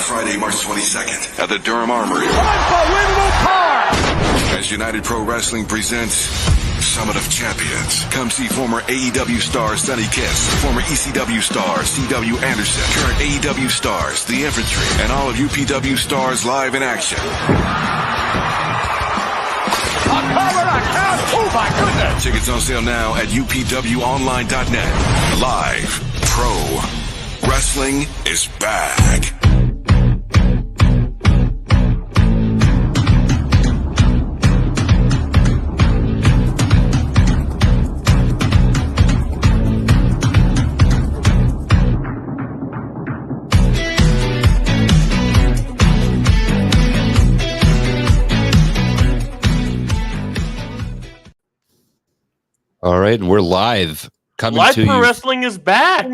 Friday, March 22nd at the Durham Armory. Unbelievable power! As United Pro Wrestling presents Summit of Champions. Come see former AEW star Sonny Kiss, former ECW star C.W. Anderson, current AEW stars, The Infantry, and all of UPW stars live in action. Oh my goodness! Tickets on sale now at upwonline.net. Live Pro Wrestling is back. All right, and we're live. Live Pro Wrestling is back.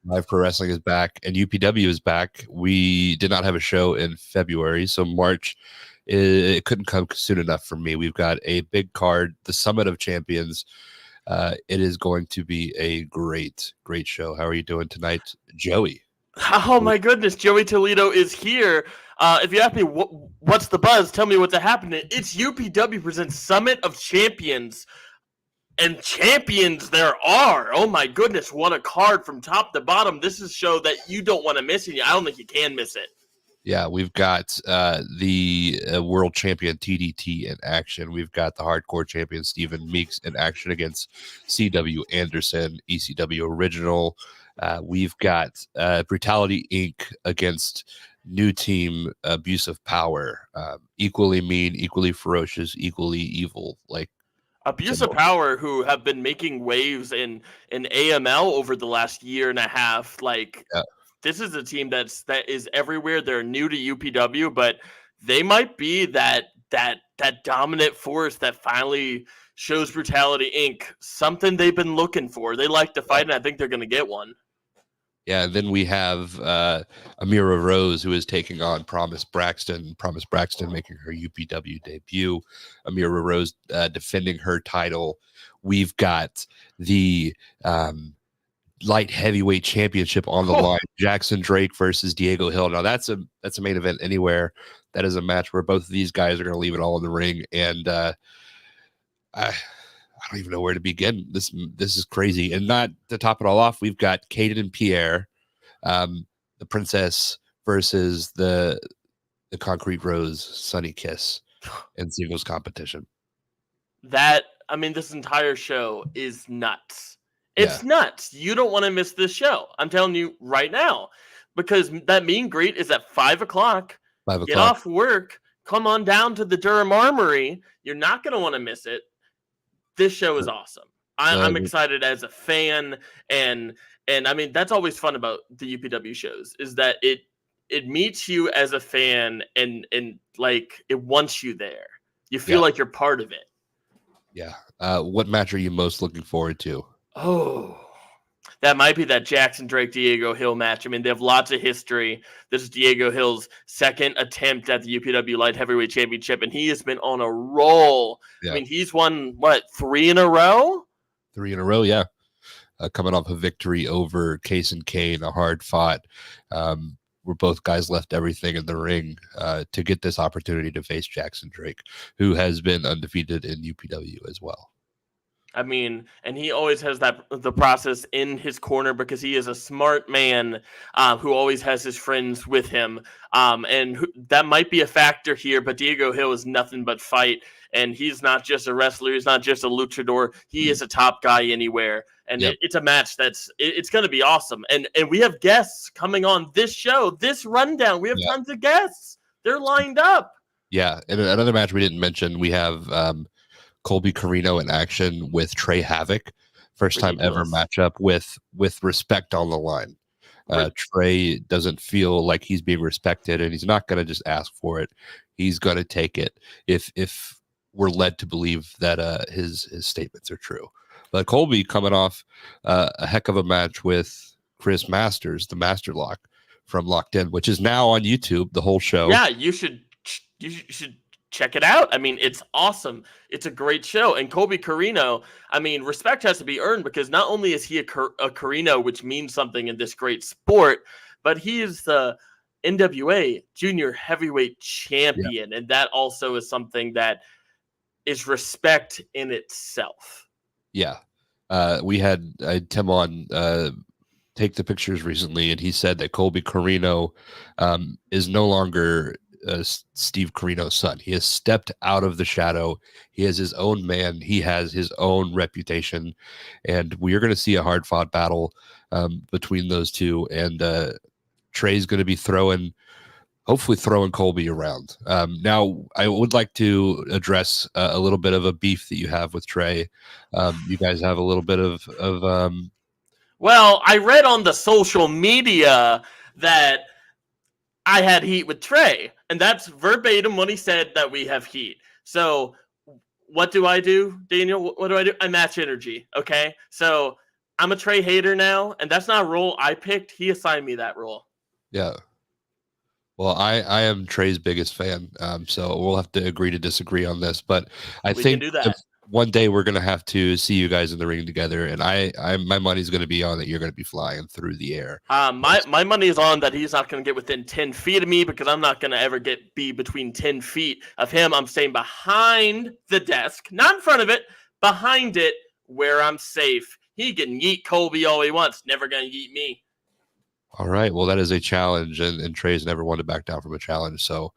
Live Pro Wrestling is back, and UPW is back. We did not have a show in February, so March, it couldn't come soon enough for me. We've got a big card, the Summit of Champions. It is going to be a great show. How are you doing tonight, Joey? Oh my goodness, Joey Toledo is here. If you ask me what's the buzz, tell me what's happening. It's UPW presents Summit of Champions. And champions there are. Oh my goodness, what a card from top to bottom. This is a show that you don't want to miss, and I don't think you can miss it. Yeah, we've got the world champion TDT in action. We've got the hardcore champion Stephen Meeks in action against C.W. Anderson, ECW original. We've got Brutality Inc. against new team Abuse of Power. Equally mean, equally ferocious, equally evil. Like, Abuse of Power, who have been making waves in AML over the last year and a half. Like, This is a team that is everywhere. They're new to UPW, but they might be that dominant force that finally shows Brutality Inc. something they've been looking for. They like to fight, and I think they're going to get one. Yeah, and then we have Amira Rose, who is taking on Promise Braxton. Promise Braxton making her UPW debut. Amira Rose defending her title. We've got the light heavyweight championship on the line. Jackson Drake versus Diego Hill. Now that's a main event anywhere. That is a match where both of these guys are going to leave it all in the ring, and I don't even know where to begin. This is crazy. And not to top it all off, we've got Kaden and Pierre, the Princess versus the Concrete Rose, Sunny Kiss, in singles competition. This entire show is nuts. It's nuts. You don't want to miss this show. I'm telling you right now, because that meet and greet is at 5 o'clock. 5 o'clock. Get off work. Come on down to the Durham Armory. You're not going to want to miss it. This show is awesome. I'm excited as a fan, and I mean that's always fun about the UPW shows is that it meets you as a fan and like it wants you there. You feel like you're part of it. Yeah. What match are you most looking forward to? Oh, that might be that Jackson Drake Diego Hill match. I mean, they have lots of history. This is Diego Hill's second attempt at the UPW Light Heavyweight Championship, and he has been on a roll. Yeah. I mean, he's won, 3 in a row? 3 in a row, yeah. Coming off a victory over Case and Kane, a hard fought, where both guys left everything in the ring to get this opportunity to face Jackson Drake, who has been undefeated in UPW as well. I mean, and he always has the process in his corner because he is a smart man who always has his friends with him. That might be a factor here, but Diego Hill is nothing but fight. And he's not just a wrestler. He's not just a luchador. He is a top guy anywhere. And it's a match it's going to be awesome. And we have guests coming on this show, this rundown. We have tons of guests. They're lined up. Yeah. And another match we didn't mention, we have Colby Carino in action with Trey Havoc. First time ever matchup with respect on the line. Trey doesn't feel like he's being respected, and he's not going to just ask for it. He's going to take it if we're led to believe that his statements are true. But Colby coming off a heck of a match with Chris Masters, the Master Lock from Locked In, which is now on YouTube, the whole show. Yeah, you should check it out. I mean, it's awesome. It's a great show. And Colby Carino, I mean, respect has to be earned because not only is he a Carino, which means something in this great sport, but he is the NWA junior heavyweight champion. And that also is something that is respect in itself. Yeah. We had Tim on take the pictures recently, and he said that Colby Carino is no longer Steve Carino's son. He has stepped out of the shadow. He has his own man. He has his own reputation, and we are going to see a hard-fought battle between those two. And Trey's going to be hopefully throwing Colby around. Now, I would like to address a little bit of a beef that you have with Trey. You guys have a little bit of well, I read on the social media that I had heat with Trey, and that's verbatim what he said, that we have heat. So what do I do, Daniel? What do? I match energy, okay? So I'm a Trey hater now, and that's not a role I picked. He assigned me that role. Yeah. Well, I am Trey's biggest fan, so we'll have to agree to disagree on this. But I think can do that. One day we're going to have to see you guys in the ring together, and my money's going to be on that you're going to be flying through the air. My money is on that he's not going to get within 10 feet of me, because I'm not going to ever be between 10 feet of him. I'm staying behind the desk, not in front of it, behind it, where I'm safe. He can yeet Colby all he wants, never going to yeet me. All right. Well, that is a challenge, and Trey's never wanted to back down from a challenge. So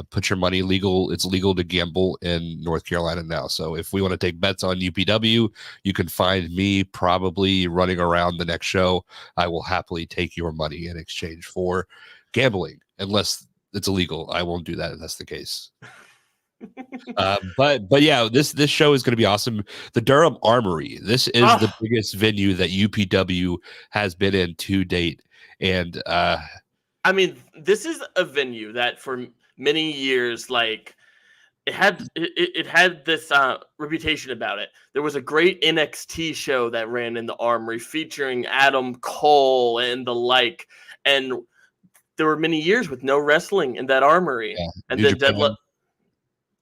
put your money legal. It's legal to gamble in North Carolina now. So if we want to take bets on UPW, you can find me probably running around the next show. I will happily take your money in exchange for gambling, unless it's illegal. I won't do that if that's the case. But yeah, this show is going to be awesome. The Durham Armory. This is the biggest venue that UPW has been in to date. And I mean, this is a venue that for many years, like, it had this reputation about it. There was a great NXT show that ran in the Armory featuring Adam Cole and the like, and there were many years with no wrestling in that Armory. Yeah, and New then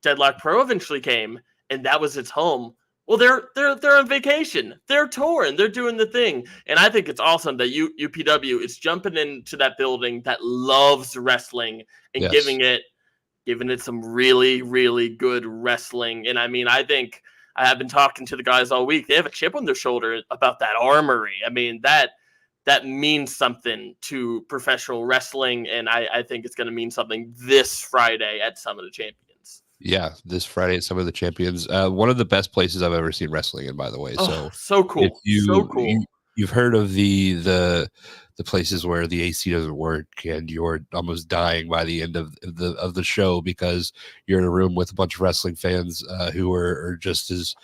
Deadlock Pro eventually came, and that was its home. Well, they're on vacation. They're touring. They're doing the thing. And I think it's awesome that UPW is jumping into that building that loves wrestling and giving it some really, really good wrestling. And I mean, I think I have been talking to the guys all week. They have a chip on their shoulder about that Armory. I mean, that means something to professional wrestling, and I think it's going to mean something this Friday at Summit of Champions. Yeah, this Friday at Some of the Champions. One of the best places I've ever seen wrestling in, by the way. So cool. So cool. You've heard of the places where the AC doesn't work and you're almost dying by the end of the show because you're in a room with a bunch of wrestling fans who are just as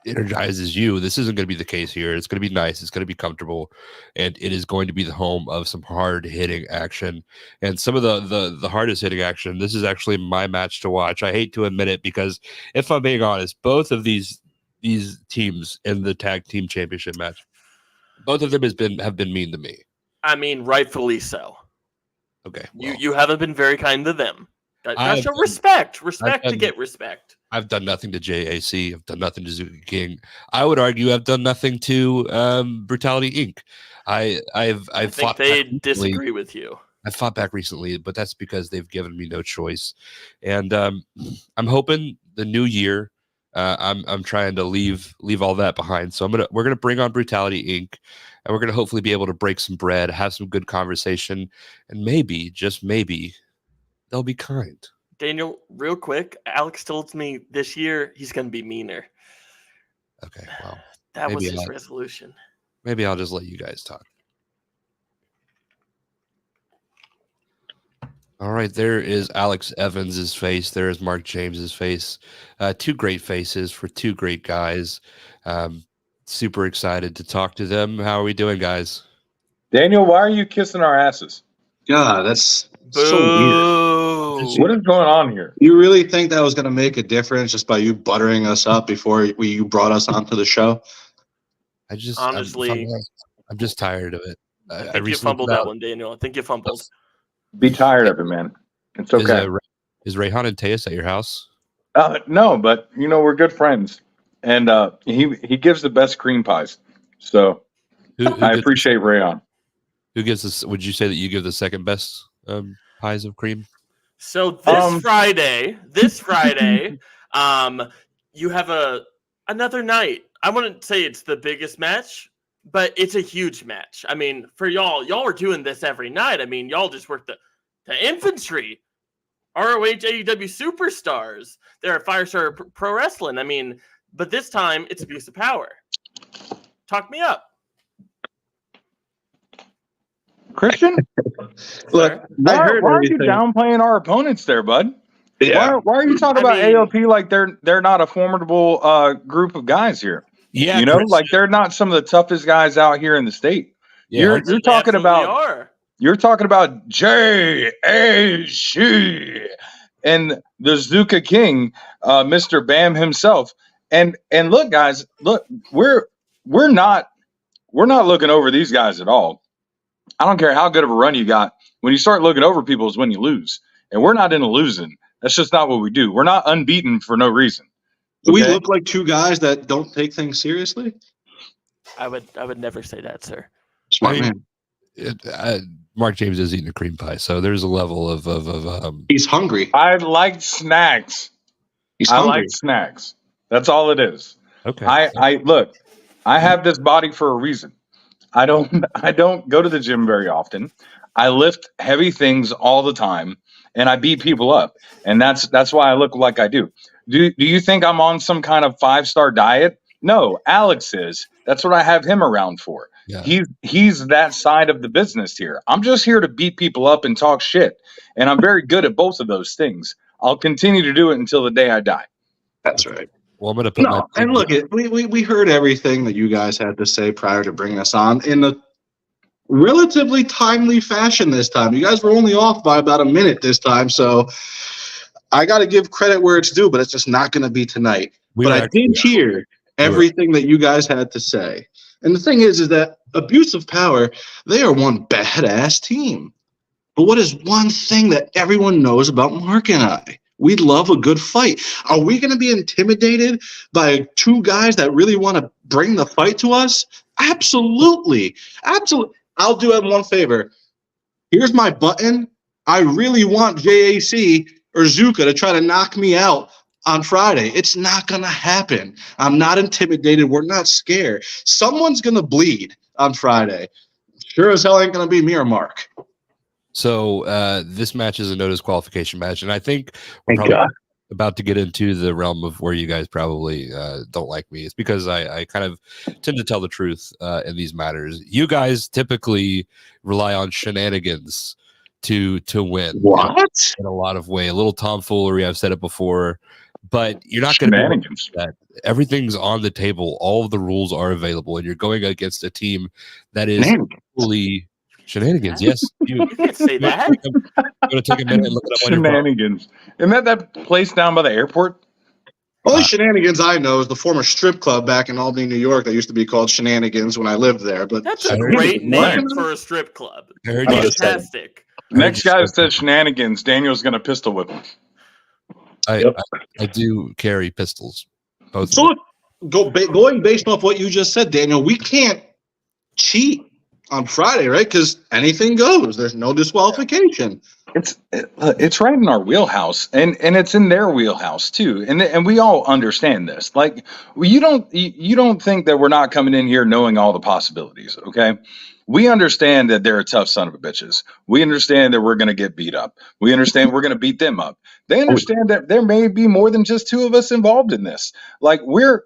energized as you. This isn't going to be the case here. It's going to be nice. It's going to be comfortable, and it is going to be the home of some hard hitting action. And some of the hardest hitting action. This is actually my match to watch. I hate to admit it, because if I'm being honest, both of these teams in the tag team championship match, both of them have been mean to me. I mean, rightfully so. Okay, well, you haven't been very kind to them. Gotta show respect. Respect to get respect. I've done nothing to JAC. I've done nothing to Zuki King. I would argue I've done nothing to Brutality Inc. I think they disagree with you. I fought back recently, but that's because they've given me no choice. And I'm hoping the new year, I'm trying to leave all that behind. So we're gonna bring on Brutality Inc. and we're gonna hopefully be able to break some bread, have some good conversation, and maybe, just maybe, they'll be kind. Daniel, real quick, Alex told me this year he's going to be meaner. Okay, well. That was his resolution. Maybe I'll just let you guys talk. All right, there is Alex Evans's face. There is Mark James's face. Two great faces for two great guys. Super excited to talk to them. How are we doing, guys? Daniel, why are you kissing our asses? God, that's so weird. What is going on here? You really think that was going to make a difference just by you buttering us up before you brought us onto the show? Honestly, I'm just tired of it. I think you fumbled that one, Daniel. I think you fumbled. Be tired of it, man. It's okay. Is Rayhan and Teus at your house? No, but we're good friends, and he gives the best cream pies. So who I appreciate Rayhan. Who gives this? Would you say that you give the second best pies of cream? So this Friday, you have another night. I wouldn't say it's the biggest match, but it's a huge match. I mean, for y'all are doing this every night. I mean, y'all just work the infantry, ROH AEW superstars. They're at Firestar Pro Wrestling. I mean, but this time it's abuse of power. Talk me up. Christian, Look, why are you downplaying our opponents there, bud? Yeah. Why are you talking about AOP like they're not a formidable group of guys here? Yeah, you know, like they're not some of the toughest guys out here in the state. Yeah, you're talking about JAC and the Zuka King, Mr. Bam himself. And look, guys, look, we're not looking over these guys at all. I don't care how good of a run you got. When you start looking over people is when you lose. And we're not into losing. That's just not what we do. We're not unbeaten for no reason. Do we look like two guys that don't take things seriously? I would never say that, sir. Smart man. Mark James is eating a cream pie, so there's a level of he's hungry. I like snacks. I like snacks. That's all it is. Okay. I look, I have this body for a reason. I don't go to the gym very often. I lift heavy things all the time and I beat people up. And that's why I look like I do. Do you think I'm on some kind of 5-star diet? No, Alex is. That's what I have him around for. Yeah. He's that side of the business here. I'm just here to beat people up and talk shit. And I'm very good at both of those things. I'll continue to do it until the day I die. That's right. Well, I'm going to put and look, we heard everything that you guys had to say prior to bringing us on in a relatively timely fashion this time. You guys were only off by about a minute this time, so I got to give credit where it's due, but it's just not going to be tonight. But I did hear everything that you guys had to say. And the thing is that abuse of power, they are one badass team. But what is one thing that everyone knows about Mark and I? We love a good fight. Are we going to be intimidated by two guys that really want to bring the fight to us? Absolutely. Absolutely. I'll do them one favor. Here's my button. I really want JAC or Zuka to try to knock me out on Friday. It's not going to happen. I'm not intimidated. We're not scared. Someone's going to bleed on Friday. Sure as hell ain't going to be me or Mark. So this match is a no disqualification match, and I think we're probably about to get into the realm of where you guys probably don't like me. It's because I kind of tend to tell the truth in these matters. You guys typically rely on shenanigans to win. What? In a lot of way, a little tomfoolery. I've said it before, but you're not going to do that. Everything's on the table. All of the rules are available, and you're going against a team that is fully. Shenanigans, yes. You can't say that. I'm going to take a minute and look it up on your phone. Shenanigans. Isn't that place down by the airport? Only Shenanigans I know is the former strip club back in Albany, New York that used to be called Shenanigans when I lived there. But that's a great name for a strip club. Fantastic. Next guy that says Shenanigans, Daniel's going to pistol whip him. I do carry pistols. Both. So going based off what you just said, Daniel, we can't cheat on Friday, right? Because anything goes. There's no disqualification. It's right in our wheelhouse, and it's in their wheelhouse too. And we all understand this. Like you don't think that we're not coming in here knowing all the possibilities, okay? We understand that they're a tough son of a bitches. We understand that we're going to get beat up. We understand we're going to beat them up. They understand that there may be more than just two of us involved in this. Like we're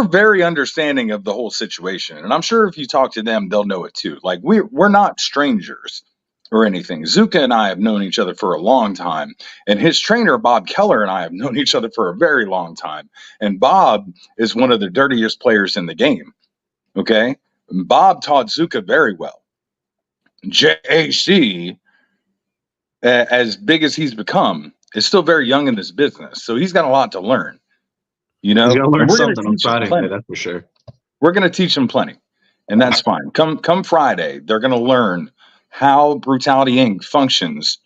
very understanding of the whole situation. And I'm sure if you talk to them, they'll know it too. Like we're not strangers or anything. Zuka and I have known each other for a long time. And his trainer, Bob Keller, and I have known each other for a very long time. And Bob is one of the dirtiest players in the game. Okay? And Bob taught Zuka very well. JAC, as big as he's become, is still very young in this business. So he's got a lot to learn. You know, we're going to learn something on Friday, that's for sure. We're going to teach them plenty, and that's fine. Come Friday, they're going to learn how Brutality Inc. functions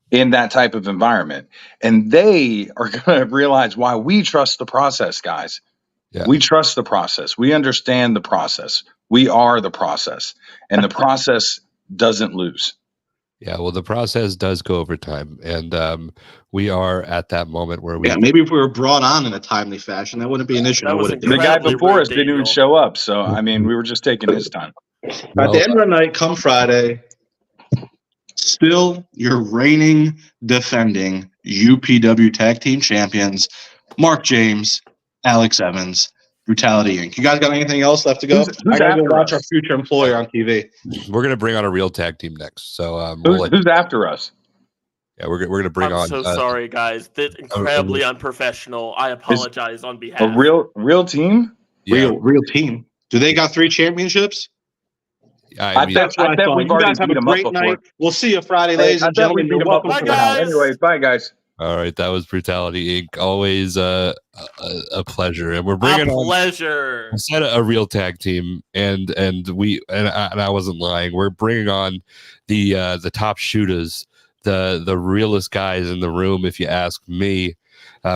in that type of environment, and they are going to realize why we trust the process, guys. Yeah. We trust the process. We understand the process. We are the process, and the process doesn't lose. Yeah, well, the process does go over time, and we are at that moment where we. Yeah, maybe if we were brought on in a timely fashion, that wouldn't be an issue. That was The guy incredibly before rude, us didn't even Daniel. show up, so I mean, we were just taking his time. At Well, the end of the night, come Friday, still your reigning, defending UPW Tag Team Champions, Mark James, Alex Evans, Brutality Inc. You guys got anything else left to go? Who's I gotta go after watch us? our future employer on TV. we're gonna bring on a real tag team next, so we'll Who's after us? yeah, we're gonna bring I'm on. so sorry, guys. That's incredibly unprofessional. I apologize on A behalf. real team? Yeah, Real team. Do they got 3 championships? I mean, That's what I bet thought. we've You already guys have beat a 'em up great before. night. We'll see you Friday, Hey, ladies I and bet we gentlemen. beat You're him up welcome to before. the house. guys. Anyways, bye guys. all right, that was Brutality Inc. Always a pleasure, and we're A bringing on. pleasure. I said a real tag team, and I wasn't lying. We're bringing on the top shooters, the realest guys in the room, if you ask me.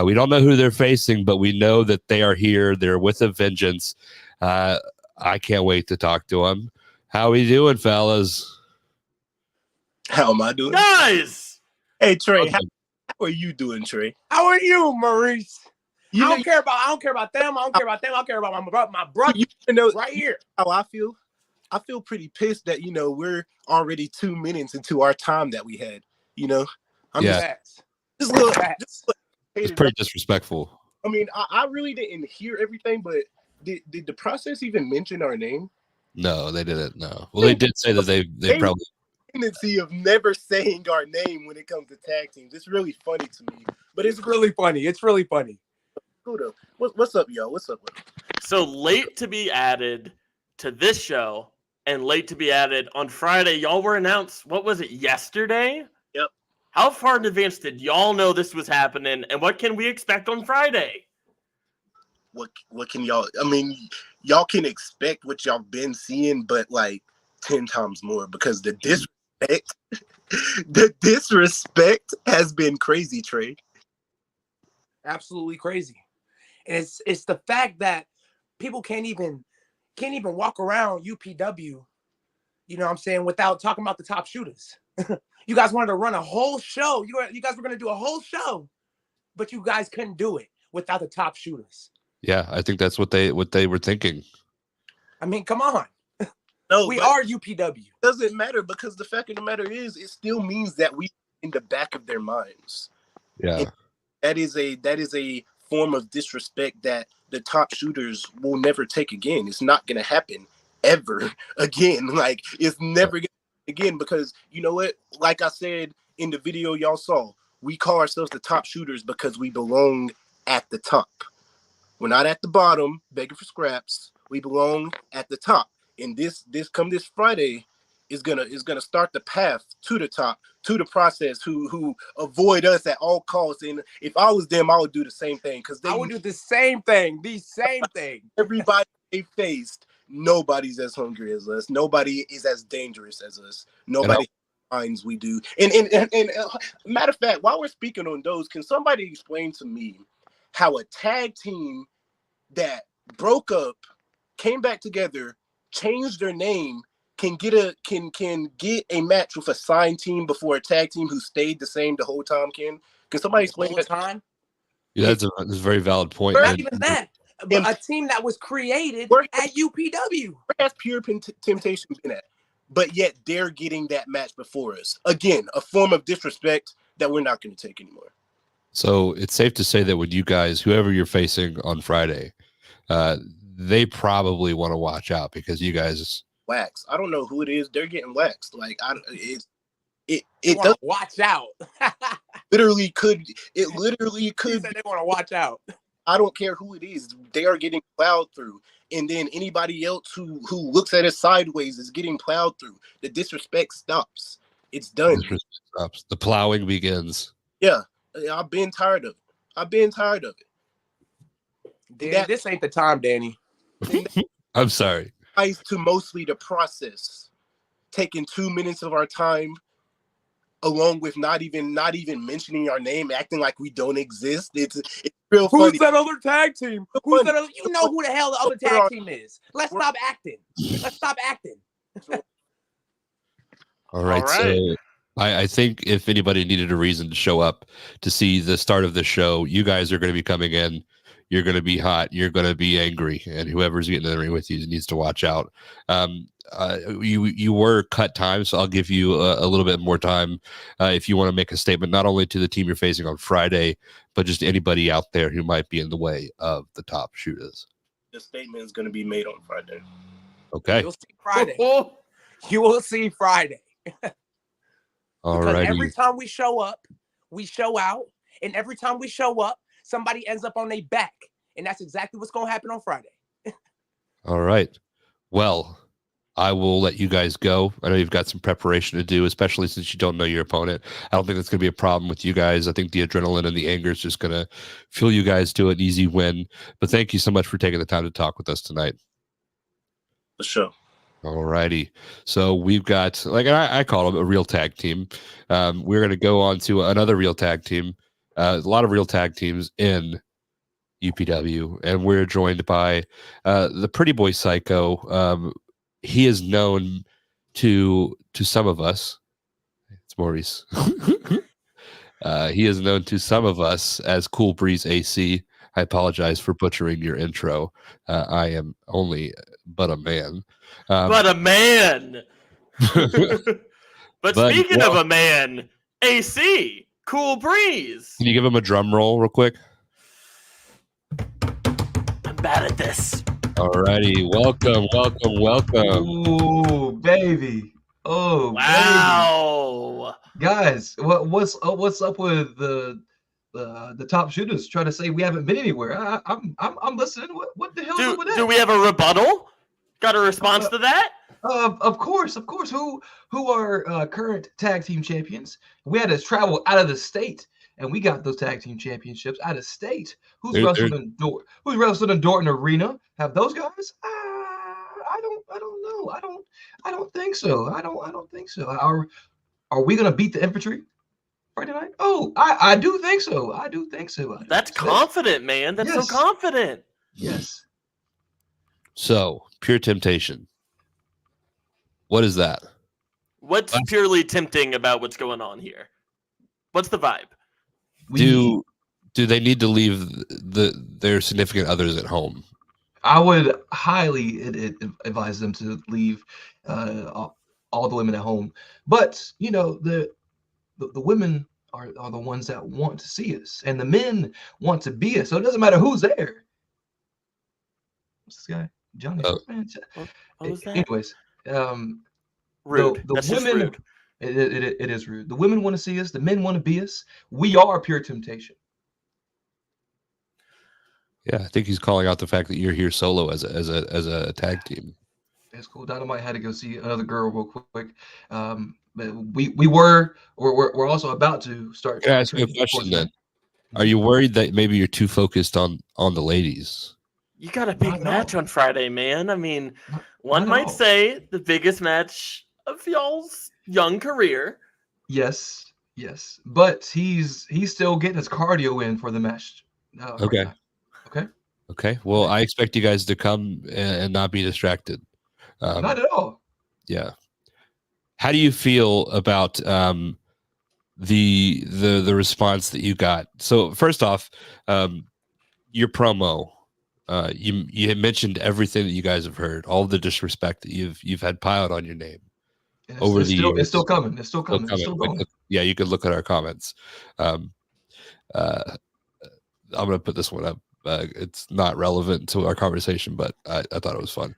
We don't know who they're facing, but we know that they are here. They're with a vengeance. I can't wait to talk to them. How we doing, fellas? How am I doing? Guys, Hey Trey, Awesome. how are you doing, Trey? How are you, Maurice? You I know, don't care about them. I don't care about them. I care about my brother you know right here. how I feel. I feel pretty pissed that we're already 2 minutes into our time that we had. I'm Yeah. Facts. just a little. Facts. It's pretty disrespectful. I mean, I really didn't hear everything, but did the process even mention our name? No, they didn't. No. Well, they did say that they probably. Tendency of never saying our name when it comes to tag teams. It's really funny to me, but It's really funny. It's really funny. cool though. What's up, y'all? What's up with it? so late to be added to this show and late to be added on Friday. Y'all were announced, what was it, yesterday? Yep. How far in advance did y'all know this was happening, and what can we expect on Friday? What can y'all? I mean, y'all can expect what y'all been seeing, but like 10 times more because the disrespect has been crazy, Trey. Absolutely crazy. And it's the fact that people can't even walk around UPW, you know what I'm saying, without talking about the top shooters. You guys wanted to run a whole show. You guys were going to do a whole show, but you guys couldn't do it without the top shooters. Yeah, I think that's what they were thinking. I mean, come on. No, We but are UPW. it doesn't matter because the fact of the matter is, it still means that we in the back of their minds. Yeah. That is a form of disrespect that the top shooters will never take again. It's not going to happen ever again. Like, it's never going to happen again because, you know what? Like I said in the video y'all saw, we call ourselves the top shooters because we belong at the top. We're not at the bottom begging for scraps. We belong at the top. And this Friday is gonna start the path to the top, to the process who avoid us at all costs. And if I was them, I would do the same thing because I would do the same thing. everybody they faced, nobody's as hungry as us. Nobody is as dangerous as us. Nobody finds we do. And matter of fact, while we're speaking on those, can somebody explain to me how a tag team that broke up, came back together, changed their name, can get a match with a signed team before a tag team who stayed the same the whole time? Can somebody explain that time? Yeah, that's a very valid point. Not And even that. But a team that was created at UPW. Where has Pure Temptation been at? But yet they're getting that match before us. Again, a form of disrespect that we're not going to take anymore. So it's safe to say that when you guys, whoever you're facing on Friday, they probably want to watch out because you guys wax. I don't know who it is. They're getting waxed. Like it does watch out. literally could. It literally could. They want to watch out. I don't care who it is. They are getting plowed through. And then anybody else who looks at it sideways is getting plowed through. The disrespect stops. It's done. Stops. The plowing begins. Yeah. I've been tired of it. This ain't the time, Danny. I'm sorry. To mostly the process. Taking 2 minutes of our time, along with not even mentioning our name, acting like we don't exist. It's real funny. Who's that other tag team? Who's that other? You know who the hell the other tag team is. Let's stop acting. All right. All right. So I think if anybody needed a reason to show up to see the start of the show, you guys are going to be coming in. You're going to be hot. You're going to be angry, and whoever's getting in the ring with you needs to watch out. You were cut time, so I'll give you a little bit more time if you want to make a statement, not only to the team you're facing on Friday, but just anybody out there who might be in the way of the top shooters. The statement is going to be made on Friday. Okay. You'll see Friday. You will see Friday. All Because right. every time we show up, we show out. And every time we show up, somebody ends up on their back. And that's exactly what's going to happen on Friday. All right. Well, I will let you guys go. I know you've got some preparation to do, especially since you don't know your opponent. I don't think that's going to be a problem with you guys. I think the adrenaline and the anger is just going to fuel you guys to an easy win. But thank you so much for taking the time to talk with us tonight. For sure. All righty. So we've got, like I call them a real tag team. We're going to go on to another real tag team. A lot of real tag teams in UPW, and we're joined by the Pretty Boy Psycho. He is known to some of us. It's Maurice. He is known to some of us as Cool Breeze AC. I apologize for butchering your intro. I am only but a man. But a man. But speaking of a man, AC, Cool Breeze. Can you give him a drum roll real quick? I'm bad at this. All righty. Welcome. Ooh, baby. Oh, Wow. baby. Guys, what's up with the top shooters trying to say we haven't been anywhere? I'm listening. What the hell is up with that? Do we have a rebuttal? Got a response to that? Of course. Who are current tag team champions? We had to travel out of the state, and we got those tag team championships out of state. Who's wrestled in Dorton Arena? Have those guys? I don't know. I don't think so. I don't think so. Are we gonna beat the infantry Friday night? Oh, I do think so. That's confident, man. That's so confident. Yes. So, Pure Temptation. What is that? What's purely tempting about what's going on here? What's the vibe? Do they need to leave their significant others at home? I would highly advise them to leave all the women at home. But the women are the ones that want to see us, and the men want to be us. So it doesn't matter who's there. What's this guy? Johnny. Man. What was that? Anyways, Rude. The That's women. rude. It is rude. The women want to see us. The men want to be us. We are Pure Temptation. Yeah, I think he's calling out the fact that you're here solo as a tag team. That's cool. Dynamite had to go see another girl real quick. But we're also about to start. Can I ask you a question then? Are you worried that maybe you're too focused on the ladies? You got a big match on Friday, man. I mean, one not might all. say the biggest match of y'all's young career. Yes. But he's still getting his cardio in for the match. Okay. Okay. Well, I expect you guys to come and not be distracted. Not at all. Yeah. How do you feel about the response that you got? So first off, your promo. You had mentioned everything that you guys have heard, all the disrespect that you've had piled on your name over the years. It's still coming. It's still coming. It's still going. Yeah, you could look at our comments. I'm gonna put this one up. It's not relevant to our conversation, but I thought it was fun.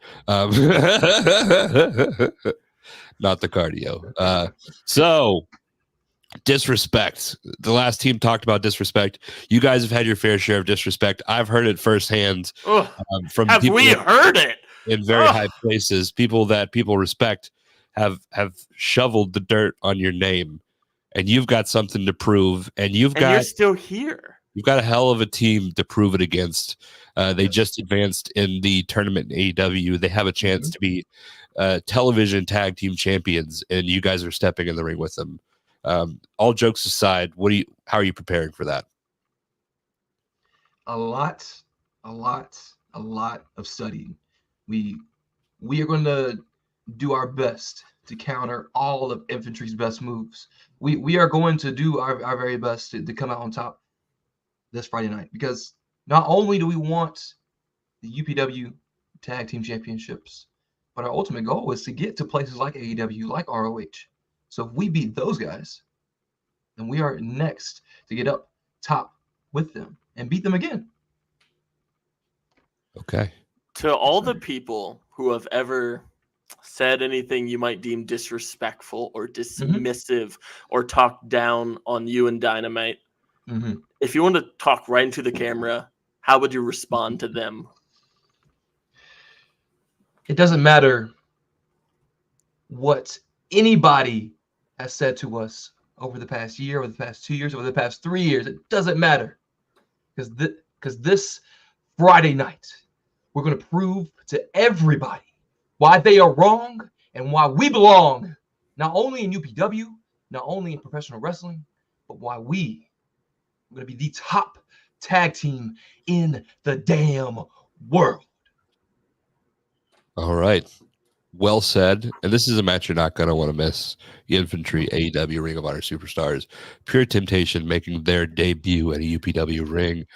Not the cardio. So disrespect. The last team talked about disrespect. You guys have had your fair share of disrespect. I've heard it firsthand from Have people we heard it? in very high places. People that people respect have shoveled the dirt on your name, and you've got something to prove. And you're still here. You've got a hell of a team to prove it against. They just advanced in the tournament in AEW. They have a chance to be television tag team champions, and you guys are stepping in the ring with them. All jokes aside, how are you preparing for that? A lot of studying. We are going to do our best to counter all of Infantry's best moves. We are going to do our very best to come out on top this Friday night, because not only do we want the UPW Tag Team Championships, but our ultimate goal is to get to places like AEW, like ROH. So if we beat those guys, then we are next to get up top with them and beat them again. Okay. To all the people who have ever said anything you might deem disrespectful or dismissive or talked down on you and Dynamite, if you want to talk right into the camera, how would you respond to them? It doesn't matter what anybody has said to us over the past year, over the past 2 years, over the past 3 years. It doesn't matter, because this Friday night, we're going to prove to everybody why they are wrong and why we belong, not only in UPW, not only in professional wrestling, but why we are going to be the top tag team in the damn world. All right. Well said. And this is a match you're not going to want to miss. Infantry, AEW, Ring of Honor Superstars, Pure Temptation making their debut at a UPW ring.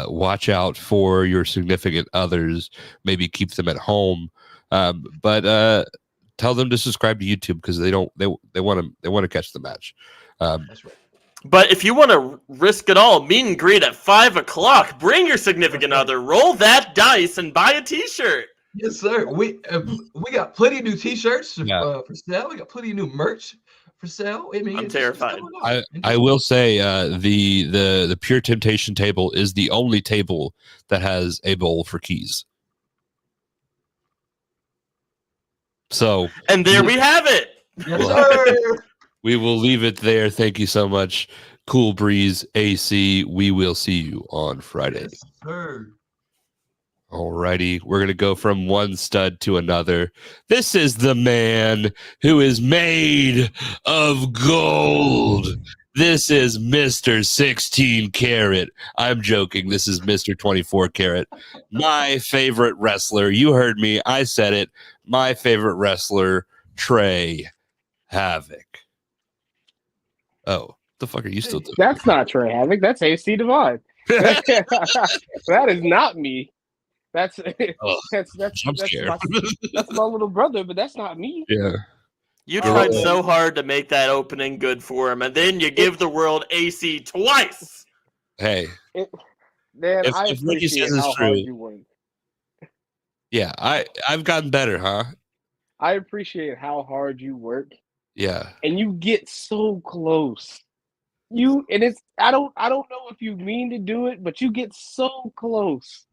Watch out for your significant others. Maybe keep them at home. But tell them to subscribe to YouTube, because they want to catch the match. That's right. But if you want to risk it all, meet and greet at 5:00. Bring your significant other, roll that dice, and buy a T-shirt. Yes, sir. We got plenty of new T-shirts for sale. We got plenty of new merch for sale. I mean, I'm terrified. I will say the Pure Temptation table is the only table that has a bowl for keys. So, and there we have it. Yes, sir. We will leave it there. Thank you so much, Cool Breeze AC. We will see you on Friday. Yes, sir. All righty. We're going to go from one stud to another. This is the man who is made of gold. This is Mr. 16 Karat. I'm joking. This is Mr. 24 Karat. My favorite wrestler. You heard me. I said it. My favorite wrestler, Trey Havoc. Oh, the fuck are you still doing? That's not Trey Havoc. That's AC Divine. That is not me. That's my little brother, but that's not me. Yeah. You tried so hard to make that opening good for him, and then you give the world AC twice. Hey. Man, I appreciate how hard you work. Yeah, I've gotten better, huh? I appreciate how hard you work. Yeah. And you get so close. I don't know if you mean to do it, but you get so close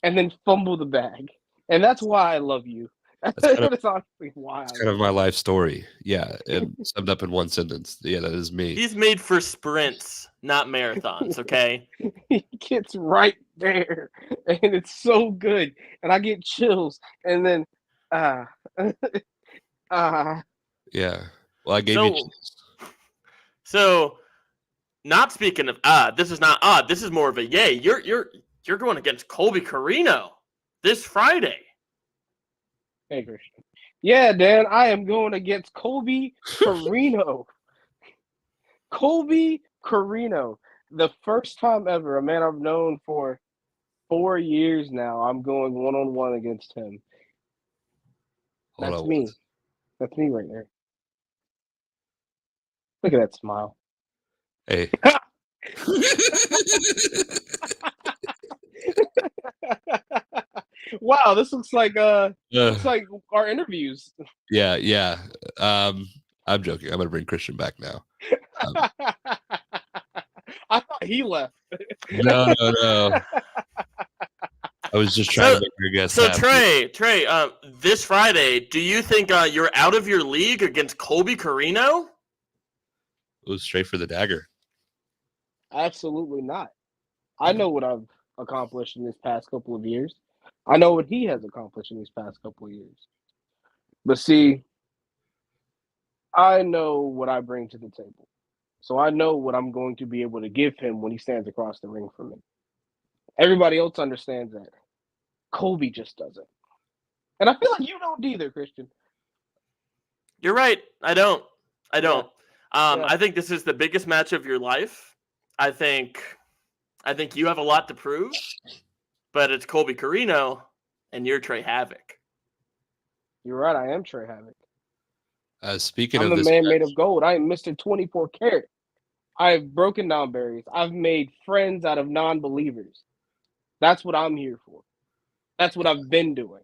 and then fumble the bag. And that's why I love you. That's honestly why. It's kind of my life story. Yeah, and summed up in one sentence. Yeah, that is me. He's made for sprints, not marathons, okay? He gets right there, and it's so good. And I get chills, and then, Yeah. Well, I gave you chills. So, not speaking of this is not this is more of a yay. You're going against Colby Carino this Friday. Hey, Christian. Yeah, Dan, I am going against Colby Carino. Colby Carino. The first time ever, a man I've known for 4 years now, I'm going one-on-one against him. That's me. That's me right there. Look at that smile. Hey. Wow, this looks like looks like our interviews. Yeah. I'm joking. I'm gonna bring Christian back now. I thought he left. No. I was just trying to make your guess. So happy. Trey, this Friday, do you think you're out of your league against Colby Carino? It was straight for the dagger. Absolutely not. I know what I've accomplished in this past couple of years. I know what he has accomplished in these past couple of years. But see, I know what I bring to the table. So I know what I'm going to be able to give him when he stands across the ring from me. Everybody else understands that. Colby just doesn't. And I feel like you don't either, Christian. You're right. I don't. Yeah. I think this is the biggest match of your life. I think you have a lot to prove, but it's Colby Carino and you're Trey Havoc. You're right. I am Trey Havoc. Speaking I'm of the this man match, made of gold. I am Mr. 24 Karat. I've broken down barriers. I've made friends out of non-believers. That's what I'm here for. That's what I've been doing.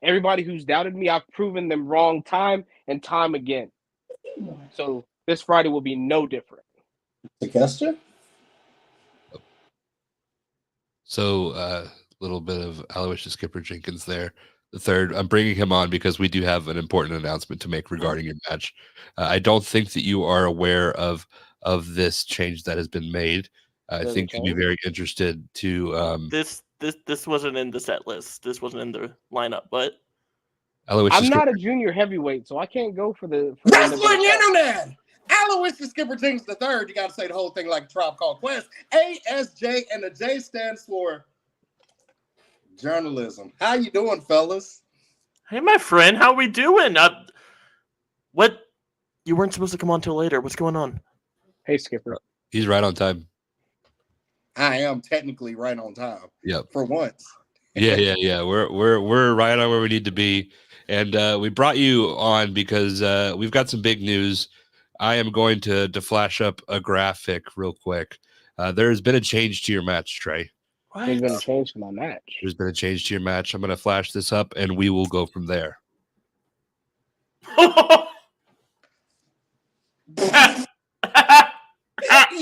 Everybody who's doubted me, I've proven them wrong time and time again. So this Friday will be no different. Sequester? so a little bit of Aloysius Skipper Jenkins there. The third, I'm bringing him on because we do have an important announcement to make regarding your match. I don't think that you are aware of this change that has been made. I There's a think you'd be change? very interested to This wasn't in the set list. This wasn't in the lineup, but Aloysius I'm not Skipper. a junior heavyweight, so I can't go for the Wrestling limited title. Internet. Aloysius Skipper Jenkins the third. You got to say the whole thing like a Tribe Called Quest. ASJ, and the J stands for journalism. How you doing, fellas? hey, my friend, how we doing? What? You weren't supposed to come on till later. What's going on? Hey, Skipper. He's right on time. I am technically right on time. Yep. For once. Yeah. We're right on where we need to be, and we brought you on because we've got some big news. I am going to flash up a graphic real quick. There has been a change to your match, Trey. There's been a change to my match. There's been a change to your match. I'm going to flash this up, and we will go from there.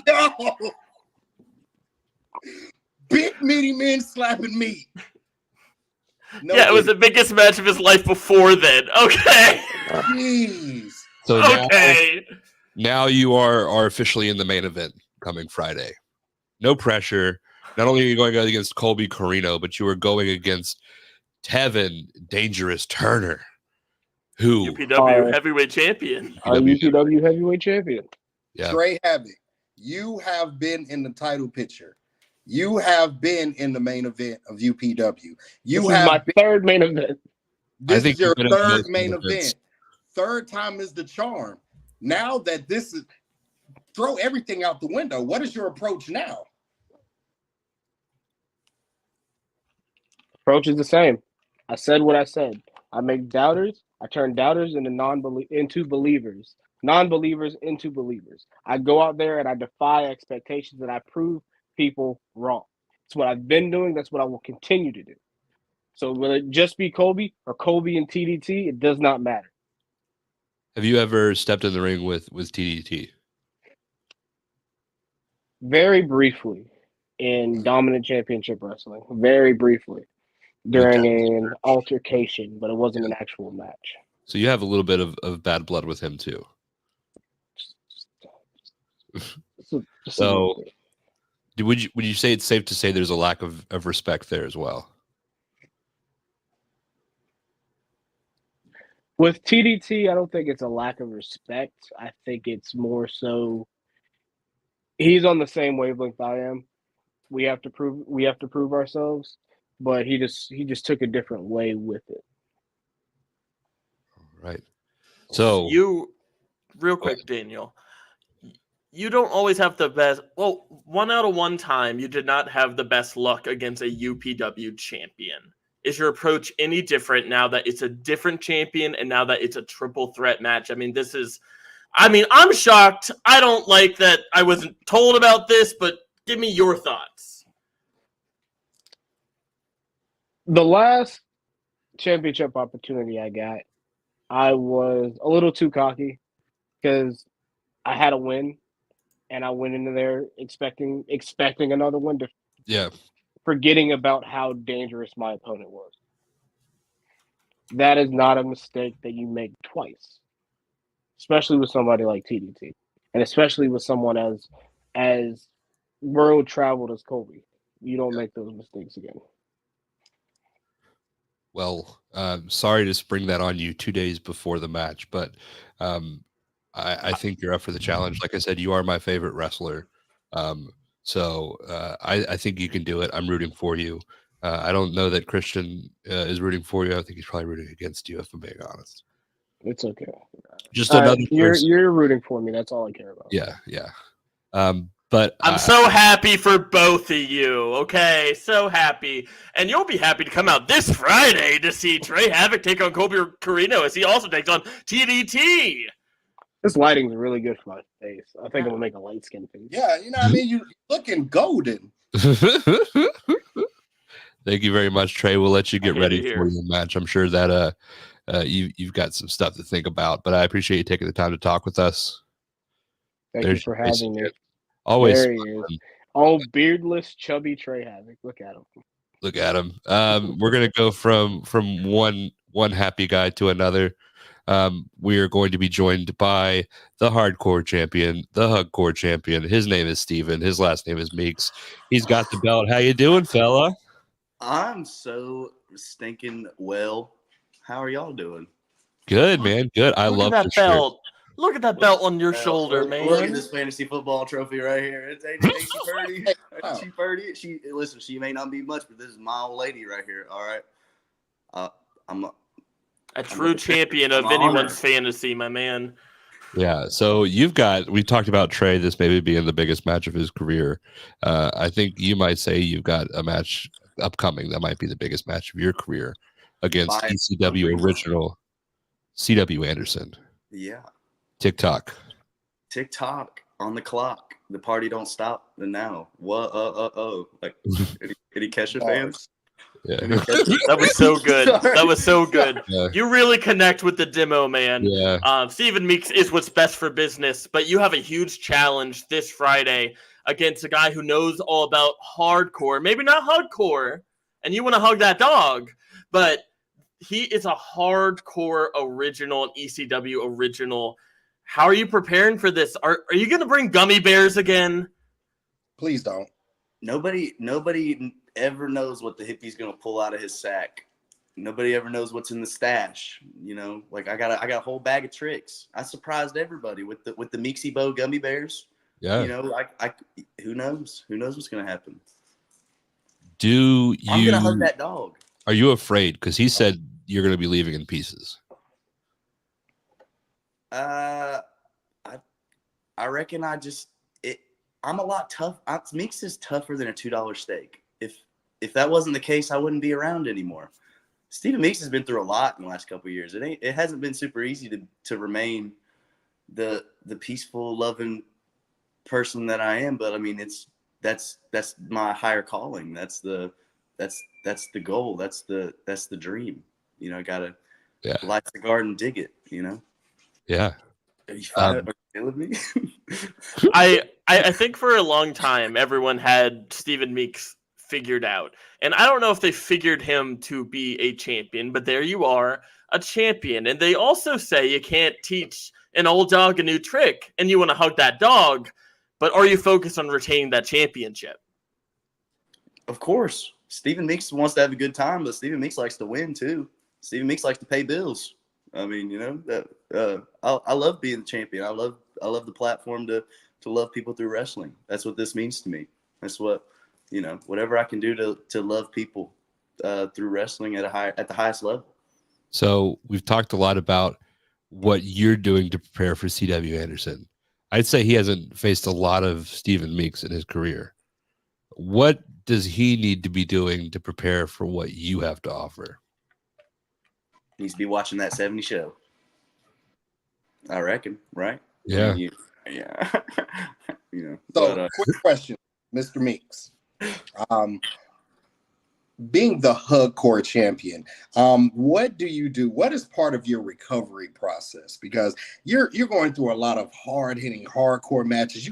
Yo! Big meaty men slapping meat. No Yeah, it was the biggest match of his life before then. Okay. Jeez. So Okay. now you are officially in the main event coming Friday. No pressure. Not only are you going against Colby Carino, but you are going against Tevin Dangerous Turner, who UPW heavyweight champion. Our UPW heavyweight champion. Yeah. Trey Havoc, you have been in the title picture. You have been in the main event of UPW. You This have is my been, third main event. this is your you've been in the third most main events. event. Third time is the charm. Now that this is, throw everything out the window. What is your approach now? Approach is the same. I said what I said. I make doubters. I turn doubters into into believers. Non-believers into believers. I go out there and I defy expectations and I prove people wrong. It's what I've been doing. That's what I will continue to do. So will it just be Colby or Colby and TDT? It does not matter. Have you ever stepped in the ring with TDT? Very briefly in Dominant Championship Wrestling. Very briefly during an altercation, but it wasn't an actual match. So you have a little bit of bad blood with him too. So would you say it's safe to say there's a lack of respect there as well? With TDT, I don't think it's a lack of respect. I think it's more so he's on the same wavelength I am. We have to prove ourselves, but he just took a different way with it. Right. So you, real quick, Daniel, you don't always have the best. Well, 1 out of 1 time, you did not have the best luck against a UPW champion. Is your approach any different now that it's a different champion and now that it's a triple threat match? I mean, I'm shocked. I don't like that I wasn't told about this, but give me your thoughts. The last championship opportunity I got, I was a little too cocky because I had a win, and I went into there expecting another win, forgetting about how dangerous my opponent was. That is not a mistake that you make twice, especially with somebody like TDT, and especially with someone as world traveled as Colby. You don't make those mistakes again. Well, sorry to spring that on you 2 days before the match, but I think you're up for the challenge. Like I said, you are my favorite wrestler. So I think you can do it. I'm rooting for you. I don't know that Christian is rooting for you. I think he's probably rooting against you, if I'm being honest. It's okay. Just another person. You're rooting for me. That's all I care about. Yeah. But I'm so happy for both of you. Okay, so happy, and you'll be happy to come out this Friday to see Trey Havoc take on Colby Carino as he also takes on TDT. This lighting's really good for my face. I think I'm gonna make a light skin face. Yeah, you know what I mean? You looking golden. Thank you very much, Trey. We'll let you get ready here. for your match. I'm sure that you've got some stuff to think about, but I appreciate you taking the time to talk with us. Thank you for having me. Always. There he is. Oh, beardless, chubby Trey Havoc. Look at him. Look at him. We're gonna go from one happy guy to another. We are going to be joined by the hardcore champion, the hugcore champion. His name is Steven. His last name is Meeks. He's got the belt. How you doing, fella? I'm so stinking well. How are y'all doing? Good, man. Good. I love that this belt. Look at that belt on your shoulder, man. Look at this fantasy football trophy right here. It's ain't she pretty? Ain't she pretty? She may not be much, but this is my old lady right here. All right. I'm a true champion of anyone's fantasy, my man. Yeah. So we talked about Trey, this maybe being the biggest match of his career. I think you might say you've got a match upcoming that might be the biggest match of your career against ECW original CW Anderson. Yeah. TikTok on the clock. The party don't stop. And now, what? Like any Kesha fans? Yeah. That was so good. That was so good. Yeah. You really connect with the demo, man. Yeah. Stephen Meeks is what's best for business, but you have a huge challenge this Friday against a guy who knows all about hardcore. Maybe not hardcore, and you want to hug that dog, but he is a hardcore original, an ECW original. How are you preparing for this? Are you going to bring gummy bears again? Please don't. Nobody ever knows what the hippie's gonna pull out of his sack. Nobody ever knows what's in the stash. You know, like I got a whole bag of tricks. I surprised everybody with the Meeksy Bow gummy bears. Yeah. You know, who knows? Who knows what's gonna happen? I'm gonna hug that dog. Are you afraid? Because he said you're gonna be leaving in pieces. I reckon I'm a lot tough. Meeks is tougher than a $2 steak. If that wasn't the case, I wouldn't be around anymore. Stephen Meeks has been through a lot in the last couple of years. It hasn't been super easy to remain the peaceful, loving person that I am. But I mean, that's my higher calling. That's the goal. That's the dream. You know, I gotta light the garden, dig it. You know. Yeah. Are you feeling me? I think for a long time everyone had Stephen Meeks figured out, and I don't know if they figured him to be a champion, but there you are, a champion. And they also say you can't teach an old dog a new trick, and you want to hug that dog, but are you focused on retaining that championship? Of course. Stephen Meeks wants to have a good time, but Stephen Meeks likes to win too. Stephen Meeks likes to pay bills. I mean, you know, I love being the champion. I love the platform to love people through wrestling. That's what this means to me. That's what, you know, whatever I can do to love people through wrestling at the highest level. So we've talked a lot about what you're doing to prepare for CW Anderson. I'd say he hasn't faced a lot of Stephen Meeks in his career. What does he need to be doing to prepare for what you have to offer? Needs to be watching that 70 show. I reckon, right? Yeah. Yeah. You know. So, quick question, Mr. Meeks. Being the hardcore champion, what do you do? What is part of your recovery process? Because you're going through a lot of hard-hitting hardcore matches.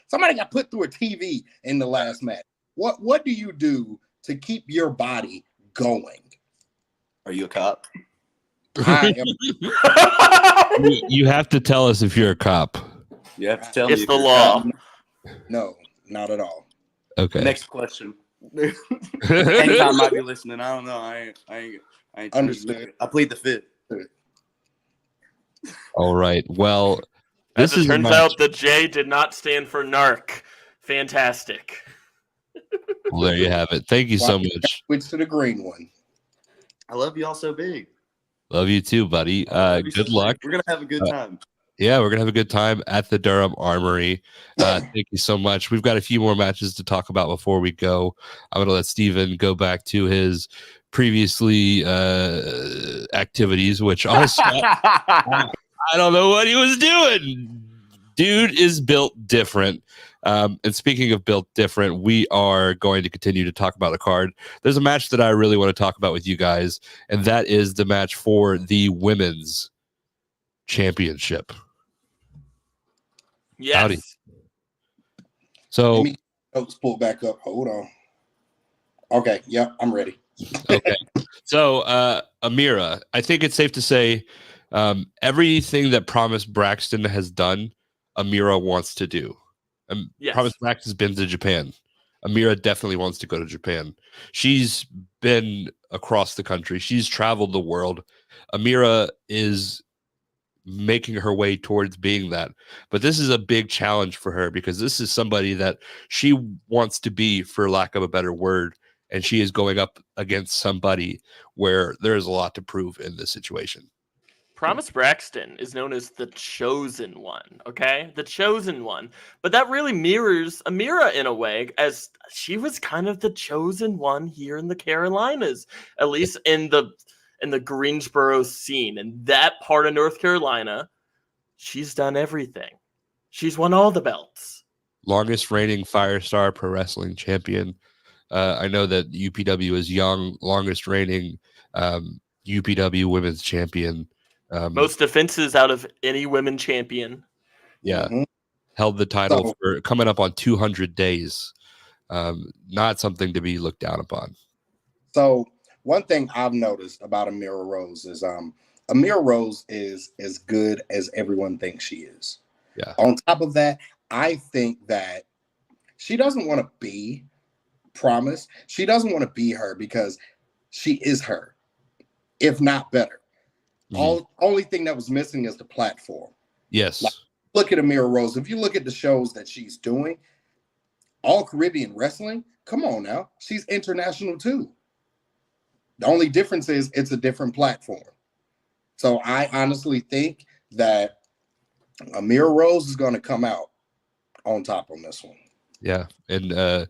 Somebody got put through a TV in the last match. What do you do to keep your body going? Are you a cop? I am. You have to tell us if you're a cop. You have to tell it's me. The law. No, not at all. Okay. Next question. Anytime might be listening. I don't know. I ain't Understood. I plead the fifth. All right. Well, as it turns out, the J did not stand for narc. Fantastic. Well, there you have it. Thank you so much. Switch to the green one. I love y'all so big. Love you too, buddy. Good luck. We're gonna have a good time. Yeah, we're gonna have a good time at the Durham Armory. Thank you so much. We've got a few more matches to talk about before we go. I'm gonna let Steven go back to his previously activities, which also I don't know what he was doing. Dude is built different. And speaking of built different, we are going to continue to talk about the card. There's a match that I really want to talk about with you guys, and that is the match for the women's championship. Yes. Howdy. So Let me pull back up. Hold on. Okay. Yep. I'm ready. Okay. So Amira, I think it's safe to say everything that Promise Braxton has done, Amira wants to do. Yes. Promise Braxton's been to Japan. Amira definitely wants to go to Japan. She's been across the country. She's traveled the world. Amira is making her way towards being that. But this is a big challenge for her because this is somebody that she wants to be, for lack of a better word, and she is going up against somebody where there is a lot to prove in this situation. Promise Braxton is known as the chosen one, okay? The chosen one. But that really mirrors Amira in a way, as she was kind of the chosen one here in the Carolinas, at least in the Greensboro scene. In that part of North Carolina, she's done everything. She's won all the belts. Longest reigning Firestar Pro Wrestling champion. I know that UPW is young, longest reigning UPW women's champion. Most defenses out of any women champion. Yeah. Held the title for coming up on 200 days. Not something to be looked down upon. So one thing I've noticed about Amira Rose is Amira Rose is as good as everyone thinks she is. Yeah. On top of that, I think that she doesn't want to be Promise. She doesn't want to be her because she is her, if not better. Only thing that was missing is the platform. Yes. Like, look at Amira Rose. If you look at the shows that she's doing, All Caribbean Wrestling, come on now. She's international too. The only difference is it's a different platform. So I honestly think that Amira Rose is going to come out on top on this one. Yeah. And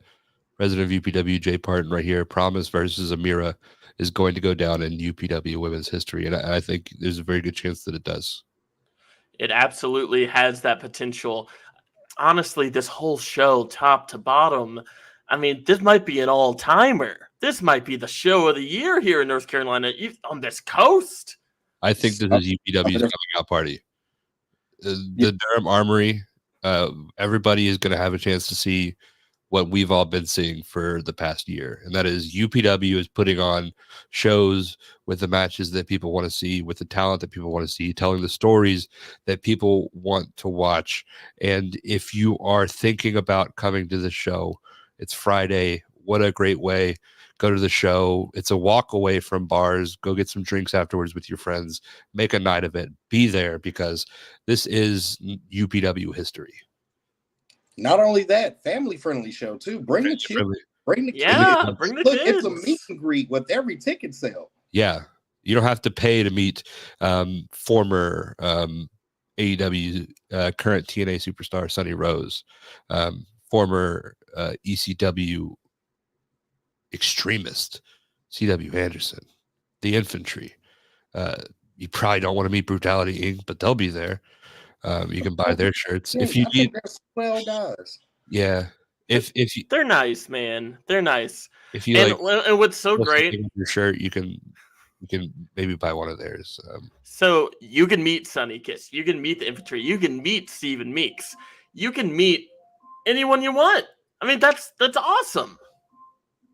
President of UPW, Jay Parton, right here, Promise versus Amira is going to go down in UPW women's history. And I think there's a very good chance that it does. It absolutely has that potential. Honestly, this whole show, top to bottom, I mean, this might be an all-timer. This might be the show of the year here in North Carolina, on this coast. I think this is UPW's coming out party. The Durham Armory, everybody is going to have a chance to see what we've all been seeing for the past year. And that is UPW is putting on shows with the matches that people want to see, with the talent that people want to see, telling the stories that people want to watch. And if you are thinking about coming to the show, it's Friday. What a great way. Go to the show. It's a walk away from bars. Go get some drinks afterwards with your friends. Make a night of it. Be there because this is UPW history. Not only that, family-friendly show too. Bring the kids. Bring the kids. Bring the Look, kids. it's a meet and greet with every ticket sale. Yeah, you don't have to pay to meet former AEW current TNA superstar Sunny Rose, former ECW extremist CW Anderson, the Infantry. You probably don't want to meet Brutality Inc., but they'll be there. You can buy their shirts if you need. Well, guys. Yeah, if you, they're nice, man. They're nice. If you and what's so great, your shirt, you can maybe buy one of theirs. So you can meet Sonny Kiss, you can meet the Infantry, you can meet Steven Meeks, you can meet anyone you want. I mean, that's awesome.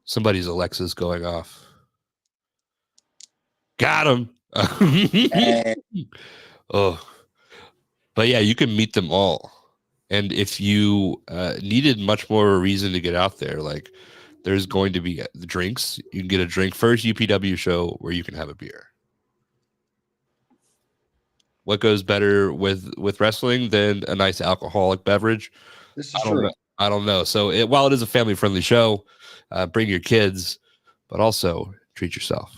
Somebody's Alexa's going off. Got him. Oh. But yeah, you can meet them all. And if you needed much more of a reason to get out there, like there's going to be the drinks. You can get a drink. First UPW show where you can have a beer. What goes better with wrestling than a nice alcoholic beverage? This is true. I don't know. So while it is a family-friendly show, bring your kids, but also treat yourself.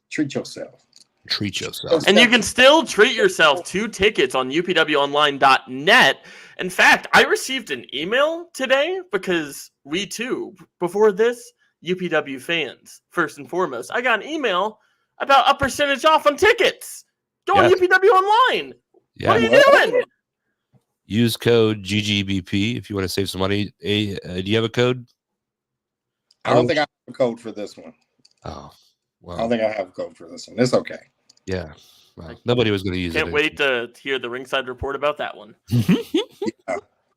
Treat yourself. Treat yourself. And you can still treat yourself. 2 tickets on upwonline.net. In fact, I received an email today because we too, before this, UPW fans, first and foremost, I got an email about a percentage off on tickets. Go on UPW Online. Yeah. What are you doing? Use code GGBP if you want to save some money. Do you have a code? I don't think I have a code for this one. Oh, well. I don't think I have a code for this one. It's okay. Yeah. Well, nobody was going to use it. Can't wait to hear the ringside report about that one.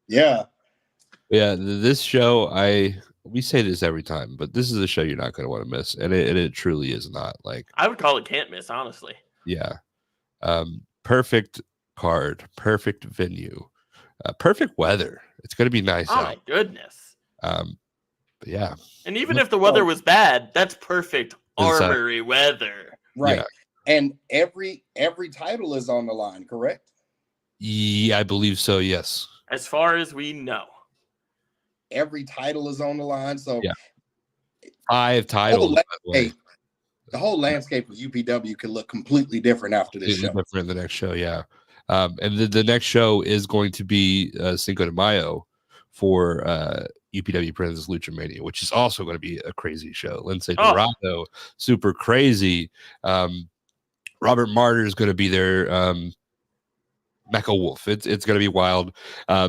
Yeah. This show, we say this every time, but this is a show you're not going to want to miss, and it truly is not. Like, I would call it can't miss, honestly. Yeah. Perfect card, perfect venue, perfect weather. It's going to be nice. Oh my goodness. But yeah. And even if the weather was bad, that's perfect armory weather. Right. Yeah. And every title is on the line, correct? Yeah, I believe so. Yes. As far as we know. Every title is on the line. So yeah. 5 titles. The whole landscape of UPW could look completely different after this show. Different the next show, yeah. And the next show is going to be Cinco de Mayo for UPW Princess Lucha Mania, which is also going to be a crazy show. Lindsay Dorado, super crazy. Robert Martyr is going to be there. Mecha Wolf. It's going to be wild.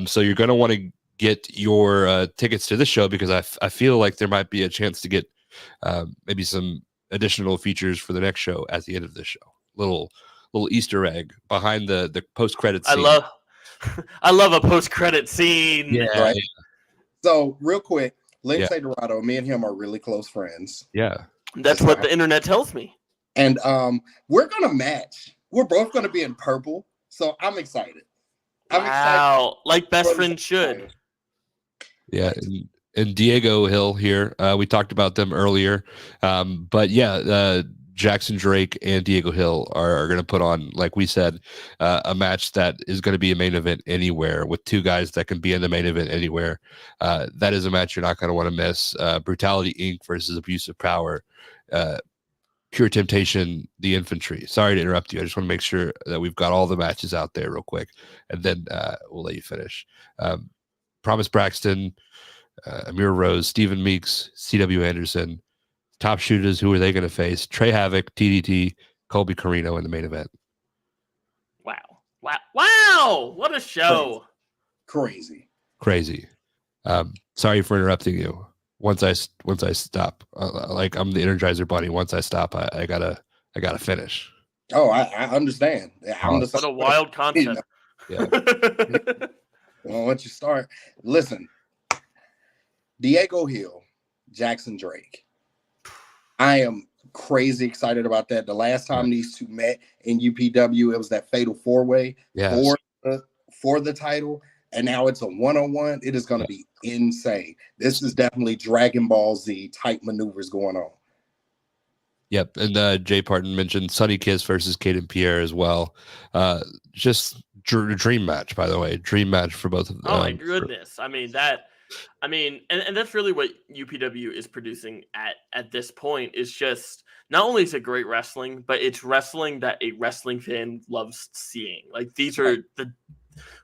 So you're going to want to get your tickets to this show because I feel like there might be a chance to get maybe some additional features for the next show at the end of this show. Little Easter egg behind the post credit scene. I love a post credit scene. Yeah. Right? So real quick, Lindsay Dorado, me and him are really close friends. Yeah. That's what the internet tells me. And we're gonna match. We're both gonna be in purple. So I'm excited. Excited. Like best friends should. Yeah. And Diego Hill here. We talked about them earlier. But yeah, Jackson Drake and Diego Hill are going to put on, like we said, a match that is going to be a main event anywhere with 2 guys that can be in the main event anywhere. That is a match you're not going to want to miss. Brutality Inc. versus Abuse of Power. Pure Temptation, the Infantry. Sorry to interrupt you. I just want to make sure that we've got all the matches out there real quick, and then we'll let you finish. Promise Braxton, Amir Rose, Stephen Meeks, C.W. Anderson. Top shooters, who are they going to face? Trey Havoc, TDT, Colby Carino in the main event. Wow. What a show. Crazy. Sorry for interrupting you. Once I stop, like I'm the Energizer Bunny. Once I stop, I gotta finish. Oh, I understand. What a wild concept. Yeah. Well, once you start, listen. Diego Hill, Jackson Drake. I am crazy excited about that. The last time these two met in UPW, it was that fatal 4-way for the title. And now it's a 1-on-1. It is going to be insane. This is definitely Dragon Ball Z type maneuvers going on. Yep. And Jay Parton mentioned Sonny Kiss versus Caden Pierre as well. Just dream match, by the way. Dream match for both of them. Oh, my goodness. And that's really what UPW is producing at this point is just not only is it great wrestling, but it's wrestling that a wrestling fan loves seeing. Like these are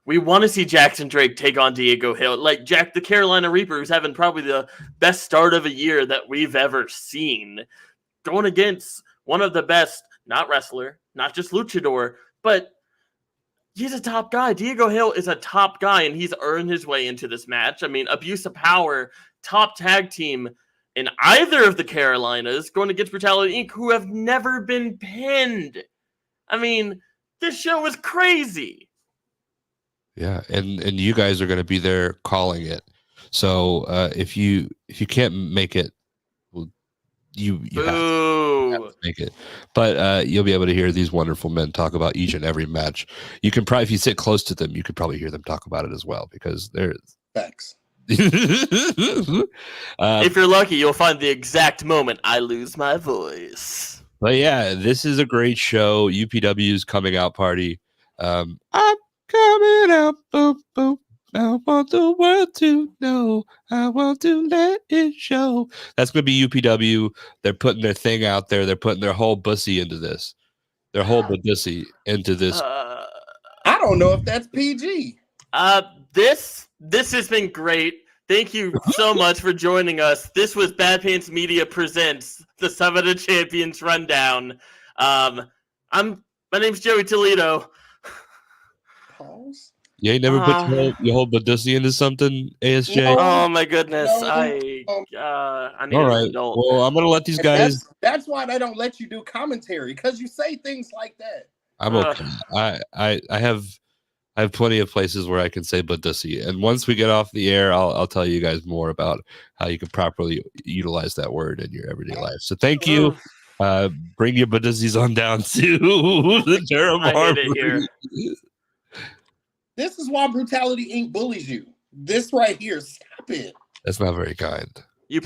we want to see Jackson Drake take on Diego Hill. Like Jack the Carolina Reaper, who's having probably the best start of a year that we've ever seen, going against one of the best, not wrestler, not just luchador, but he's a top guy. Diego Hill is a top guy, and he's earned his way into this match. I mean, Abuse of Power, top tag team in either of the Carolinas, going against Brutality Inc., who have never been pinned. I mean, this show was crazy. Yeah, and you guys are going to be there calling it. So if you can't make it, well, you have to make it. But you'll be able to hear these wonderful men talk about each and every match. You can probably, if you sit close to them, you could probably hear them talk about it as well because they're facts. If you're lucky, you'll find the exact moment I lose my voice. But yeah, this is a great show. UPW's coming out party. I'm coming out, boom, boom. I want the world to know. I want to let it show. That's going to be UPW. They're putting their thing out there. They're putting their whole bussy into this. their whole Badissi into this. I don't know if that's PG. This has been great. Thank you so much for joining us. This was Bad Pants Media presents the Summit of Champions rundown. My name's Joey Toledo. Pause. You ain't never put your whole Badissi into something, ASJ? No. Oh my goodness! No. I need All an right. adult. Well, I'm gonna let these And guys. that's why they don't let you do commentary, because you say things like that. I'm okay. I have plenty of places where I can say Badissi, and once we get off the air, I'll tell you guys more about how you can properly utilize that word in your everyday life. So thank you. Bring your Badissis on down to the terrible I hate it here. This is why Brutality Inc. bullies you. This right here. Stop it. That's not very kind. You